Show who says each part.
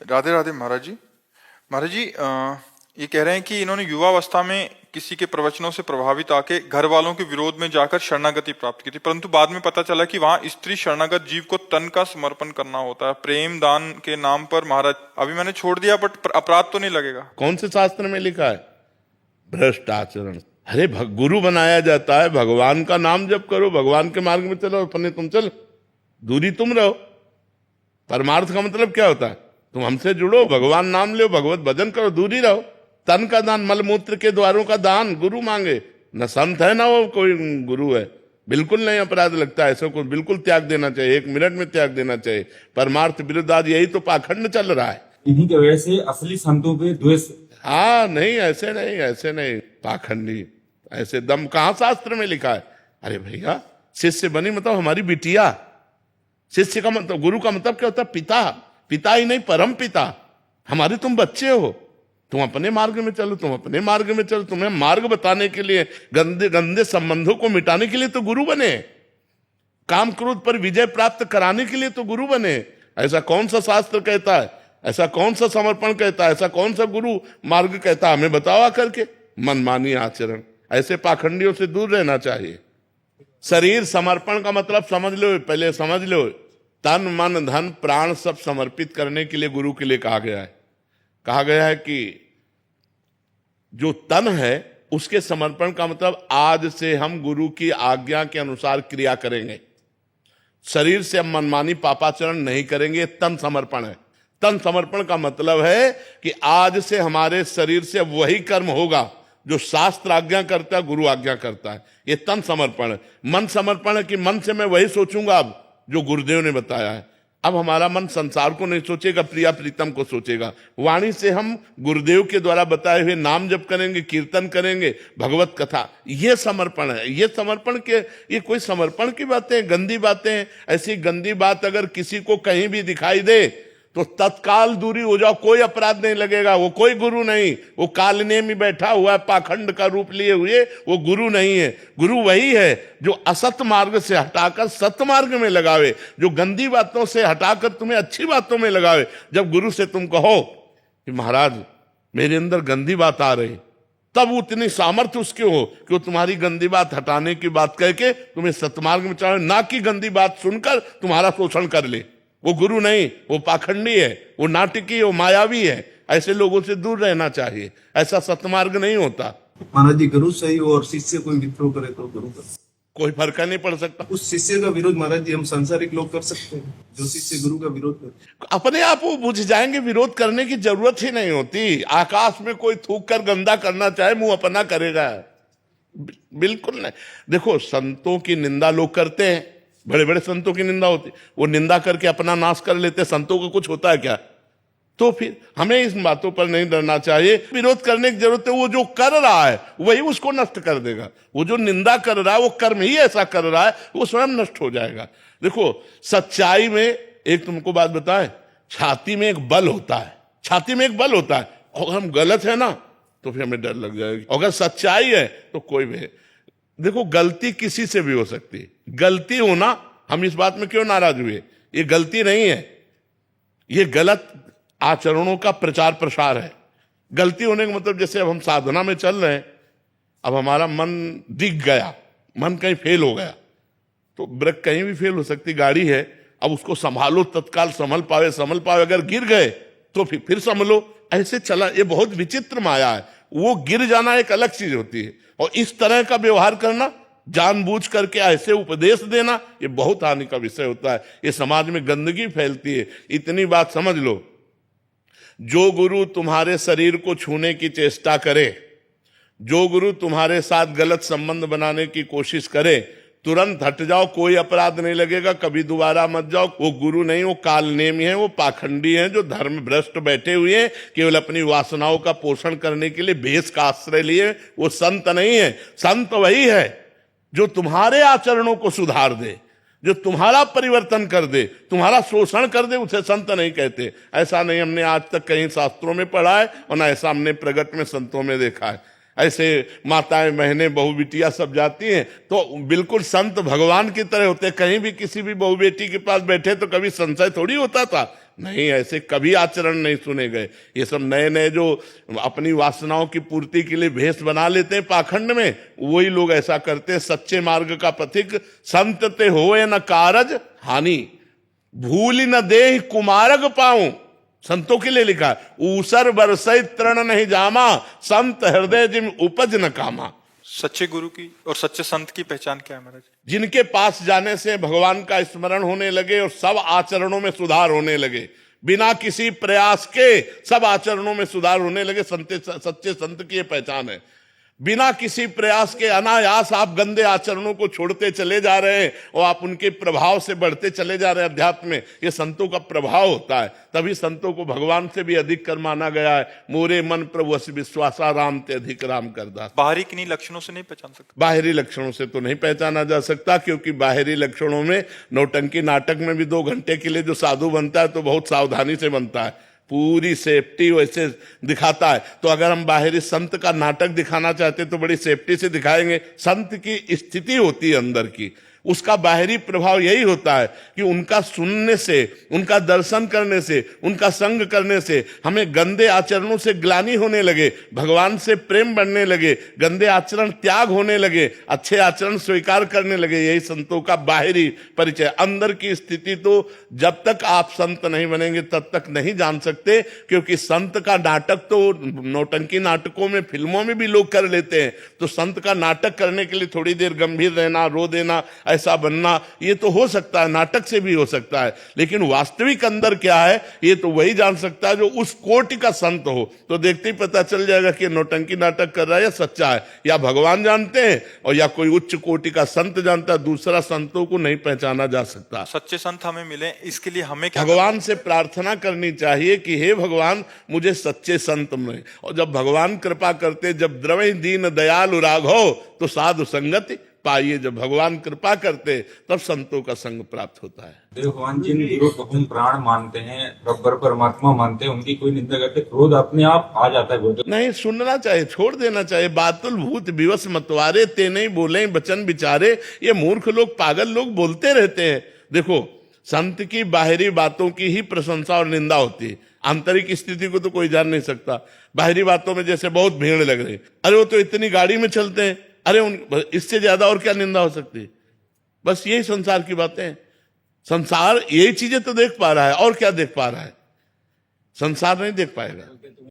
Speaker 1: राधे राधे महाराज जी। महाराज जी, ये कह रहे हैं कि इन्होंने युवावस्था में किसी के प्रवचनों से प्रभावित आके घर वालों के विरोध में जाकर शरणागति प्राप्त की थी, परंतु बाद में पता चला कि वहां स्त्री शरणागत जीव को तन का समर्पण करना होता है प्रेम दान के नाम पर। महाराज अभी मैंने छोड़ दिया, बट अपराध तो नहीं लगेगा?
Speaker 2: कौन से शास्त्र में लिखा है भ्रष्ट आचरण? अरे गुरु बनाया जाता है, भगवान का नाम जप करो, भगवान के मार्ग में चलो, अपने तुम चलो, दूरी तुम रहो। परमार्थ का मतलब क्या होता है? तुम हमसे जुड़ो, भगवान नाम लो, भगवत भजन करो, दूरी रहो। तन का दान, मलमूत्र के द्वारों का दान गुरु मांगे, न संत है ना वो कोई गुरु है। बिल्कुल नहीं अपराध लगता है, ऐसा को बिल्कुल त्याग देना चाहिए, 1 मिनट में त्याग देना चाहिए। परमार्थ विरुद्ध आज यही तो पाखंड चल रहा है।
Speaker 3: इन्हीं की वजह से असली संतों पे द्वेष।
Speaker 2: हाँ नहीं, ऐसे नहीं, ऐसे नहीं, पाखंडी ऐसे दम कहाँ शास्त्र में लिखा है? अरे भैया, शिष्य बनी मतलब हमारी बिटिया। शिष्य का मतलब, गुरु का मतलब क्या होता है? पिता। पिता ही नहीं, परम पिता। हमारे तुम बच्चे हो, तुम अपने मार्ग में चलो, तुम अपने मार्ग में चलो। तुम्हें मार्ग बताने के लिए, गंदे गंदे संबंधों को मिटाने के लिए तो गुरु बने, काम क्रोध पर विजय प्राप्त कराने के लिए तो गुरु बने। ऐसा कौन सा शास्त्र कहता है? ऐसा कौन सा समर्पण कहता है? ऐसा कौन सा गुरु मार्ग कहता है? हमें बताओ आकर के। मनमानी आचरण, ऐसे पाखंडियों से दूर रहना चाहिए। शरीर समर्पण का मतलब समझ लो, पहले समझ लो। तन मन धन प्राण सब समर्पित करने के लिए गुरु के लिए कहा गया है। कहा गया है कि जो तन है उसके समर्पण का मतलब आज से हम गुरु की आज्ञा के अनुसार क्रिया करेंगे, शरीर से हम मनमानी पापाचरण नहीं करेंगे। तन समर्पण है। तन समर्पण का मतलब है कि आज से हमारे शरीर से वही कर्म होगा जो शास्त्र आज्ञा करता है, गुरु आज्ञा करता है। ये तन समर्पण है। मन समर्पण है कि मन से मैं वही सोचूंगा अब जो गुरुदेव ने बताया है। अब हमारा मन संसार को नहीं सोचेगा, प्रिया प्रीतम को सोचेगा। वाणी से हम गुरुदेव के द्वारा बताए हुए नाम जप करेंगे, कीर्तन करेंगे, भगवत कथा। ये समर्पण है। ये समर्पण के, ये कोई समर्पण की बातें, गंदी बातें। ऐसी गंदी बात अगर किसी को कहीं भी दिखाई दे तो तत्काल दूरी हो जाओ, कोई अपराध नहीं लगेगा। वो कोई गुरु नहीं, वो कालने में बैठा हुआ है, पाखंड का रूप लिए हुए, वो गुरु नहीं है। गुरु वही है जो असत मार्ग से हटाकर सत मार्ग में लगावे, जो गंदी बातों से हटाकर तुम्हें अच्छी बातों में लगावे। जब गुरु से तुम कहो कि महाराज मेरे अंदर गंदी बात आ रही, तब उतनी सामर्थ्य उसके हो कि वो तुम्हारी गंदी बात हटाने की बात कह के तुम्हें सतमार्ग में चलाए, ना कि गंदी बात सुनकर तुम्हारा शोषण कर ले। वो गुरु नहीं, वो पाखंडी है, वो नाटकी है, वो मायावी है। ऐसे लोगों से दूर रहना चाहिए। ऐसा सतमार्ग नहीं होता।
Speaker 4: महाराज जी, गुरु सही हो और शिष्य कोई विद्रोह करे तो गुरु का
Speaker 2: कोई फर्क नहीं पड़ सकता।
Speaker 4: उस शिष्य का विरोध महाराज जी हम सांसारिक लोग कर सकते हैं, जो शिष्य गुरु का विरोध करते
Speaker 2: अपने आप वो बुझ जाएंगे, विरोध करने की जरूरत ही नहीं होती। आकाश में कोई थूक कर गंदा करना चाहे, मुंह अपना करेगा? बिल्कुल नहीं। देखो, संतों की निंदा लोग करते हैं, बड़े बड़े संतों की निंदा होती, वो निंदा करके अपना नाश कर लेते। संतों को कुछ होता है क्या? तो फिर हमें इस बातों पर नहीं डरना चाहिए। विरोध करने की जरूरत है। वो जो कर रहा है वही उसको नष्ट कर देगा। वो जो निंदा कर रहा है, वो कर्म ही ऐसा कर रहा है, वो स्वयं नष्ट हो जाएगा। देखो, सच्चाई में एक तुमको बात बताए, छाती में एक बल होता है। छाती में एक बल होता है। अगर हम गलत है ना तो फिर हमें डर लग जाएगा। अगर सच्चाई है तो कोई भी। देखो, गलती किसी से भी हो सकती है। गलती होना, हम इस बात में क्यों नाराज हुए? ये गलती नहीं है, ये गलत आचरणों का प्रचार प्रसार है। गलती होने का मतलब, जैसे अब हम साधना में चल रहे हैं, अब हमारा मन दिख गया, मन कहीं फेल हो गया, तो ब्रेक कहीं भी फेल हो सकती। गाड़ी है, अब उसको संभालो, तत्काल संभल पावे। अगर गिर गए तो फिर संभलो। ऐसे चला। ये बहुत विचित्र माया है। वो गिर जाना एक अलग चीज होती है, और इस तरह का व्यवहार करना, जानबूझ करके ऐसे उपदेश देना, ये बहुत हानि का विषय होता है। ये समाज में गंदगी फैलती है। इतनी बात समझ लो, जो गुरु तुम्हारे शरीर को छूने की चेष्टा करे, जो गुरु तुम्हारे साथ गलत संबंध बनाने की कोशिश करे, तुरंत हट जाओ, कोई अपराध नहीं लगेगा, कभी दोबारा मत जाओ। वो गुरु नहीं, वो कालनेमी है, वो पाखंडी है, जो धर्म भ्रष्ट बैठे हुए हैं, केवल अपनी वासनाओं का पोषण करने के लिए भेष का आश्रय लिए। वो संत नहीं है। संत वही है जो तुम्हारे आचरणों को सुधार दे, जो तुम्हारा परिवर्तन कर दे, तुम्हारा शोषण कर दे, उसे संत नहीं कहते। ऐसा नहीं हमने आज तक कहीं शास्त्रों में पढ़ा है, और ना ऐसा हमने प्रगट में संतों में देखा है। ऐसे माताएं बहनें बहू बेटियां सब जाती हैं तो बिल्कुल संत भगवान की तरह होते। कहीं भी किसी भी बहू बेटी के पास बैठे तो कभी संशय थोड़ी होता था। नहीं, ऐसे कभी आचरण नहीं सुने गए। ये सब नए नए जो अपनी वासनाओं की पूर्ति के लिए भेष बना लेते हैं पाखंड में, वही लोग ऐसा करते हैं। सच्चे मार्ग का पथिक संत ते होए न कारज हानि, भूल न दे कुमारग पाऊं, संतों के लिए लिखा है। ऊसर बरसई तृण नहीं जामा, संत हृदय जिम उपज न कामा।
Speaker 1: सच्चे गुरु की और सच्चे संत की पहचान क्या है महाराज?
Speaker 2: जिनके पास जाने से भगवान का स्मरण होने लगे और सब आचरणों में सुधार होने लगे, बिना किसी प्रयास के सब आचरणों में सुधार होने लगे, सच्चे संत की ये पहचान है। बिना किसी प्रयास के अनायास आप गंदे आचरणों को छोड़ते चले जा रहे हैं और आप उनके प्रभाव से बढ़ते चले जा रहे हैं अध्यात्म में। ये संतों का प्रभाव होता है, तभी संतों को भगवान से भी अधिक कर माना गया है। मोरे मन प्रभु अस विश्वासा, राम ते अधिक राम करदास।
Speaker 1: बाहरी किन्हीं लक्षणों से नहीं पहचान सकते?
Speaker 2: बाहरी लक्षणों से तो नहीं पहचाना जा सकता, क्योंकि बाहरी लक्षणों में नौटंकी नाटक में भी 2 घंटे के लिए जो साधु बनता है तो बहुत सावधानी से बनता है, पूरी सेफ्टी वैसे दिखाता है। तो अगर हम बाहरी संत का नाटक दिखाना चाहते तो बड़ी सेफ्टी से दिखाएंगे। संत की स्थिति होती है अंदर की, उसका बाहरी प्रभाव यही होता है कि उनका सुनने से, उनका दर्शन करने से, उनका संग करने से हमें गंदे आचरणों से ग्लानि होने लगे, भगवान से प्रेम बढ़ने लगे, गंदे आचरण त्याग होने लगे, अच्छे आचरण स्वीकार करने लगे। यही संतों का बाहरी परिचय। अंदर की स्थिति तो जब तक आप संत नहीं बनेंगे तब तक नहीं जान सकते, क्योंकि संत का नाटक तो नौटंकी नाटकों में, फिल्मों में भी लोग कर लेते हैं। तो संत का नाटक करने के लिए थोड़ी देर गंभीर रहना, रो देना, ऐसा बनना, ये तो हो सकता है, नाटक से भी हो सकता है। लेकिन वास्तविक अंदर क्या है ये तो वही जान सकता है जो उस कोटि का संत हो। तो देखते ही पता चल जाएगा कि नौटंकी नाटक कर रहा है या सच्चा है। या भगवान जानते हैं और या कोई उच्च कोटि का संत जानता है, दूसरा संतों को नहीं पहचाना जा सकता।
Speaker 1: सच्चे संत हमें मिले, इसके लिए हमें क्या
Speaker 2: भगवान से प्रार्थना करनी चाहिए कि हे भगवान मुझे सच्चे संत मिले। और जब भगवान कृपा करते, जब द्रवै दीन दयालु राघव, तो साधु संगति पाइए। जब भगवान कृपा करते तब संतों का संग प्राप्त होता है।
Speaker 3: देव भगवान जिन गुरु को हम प्राण मानते हैं, रब्बर परमात्मा मानते हैं, उनकी कोई निंदा करते, क्रोध अपने आप आ जाता है।
Speaker 2: नहीं सुनना चाहिए, छोड़ देना चाहिए। बातुल भूत विवश मतवारे, ते नहीं बोले वचन विचारे। ये मूर्ख लोग, पागल लोग बोलते रहते हैं। देखो, संत की बाहरी बातों की ही प्रशंसा और निंदा होती है, आंतरिक स्थिति को तो कोई जान नहीं सकता। बाहरी बातों में जैसे बहुत भीड़ लग रही, अरे वो तो इतनी गाड़ी में चलते हैं, अरे इससे ज्यादा और क्या निंदा हो सकती है? बस यही संसार की बातें हैं। संसार यही चीजें तो देख पा रहा है, और क्या देख पा रहा है? संसार नहीं देख पाएगा।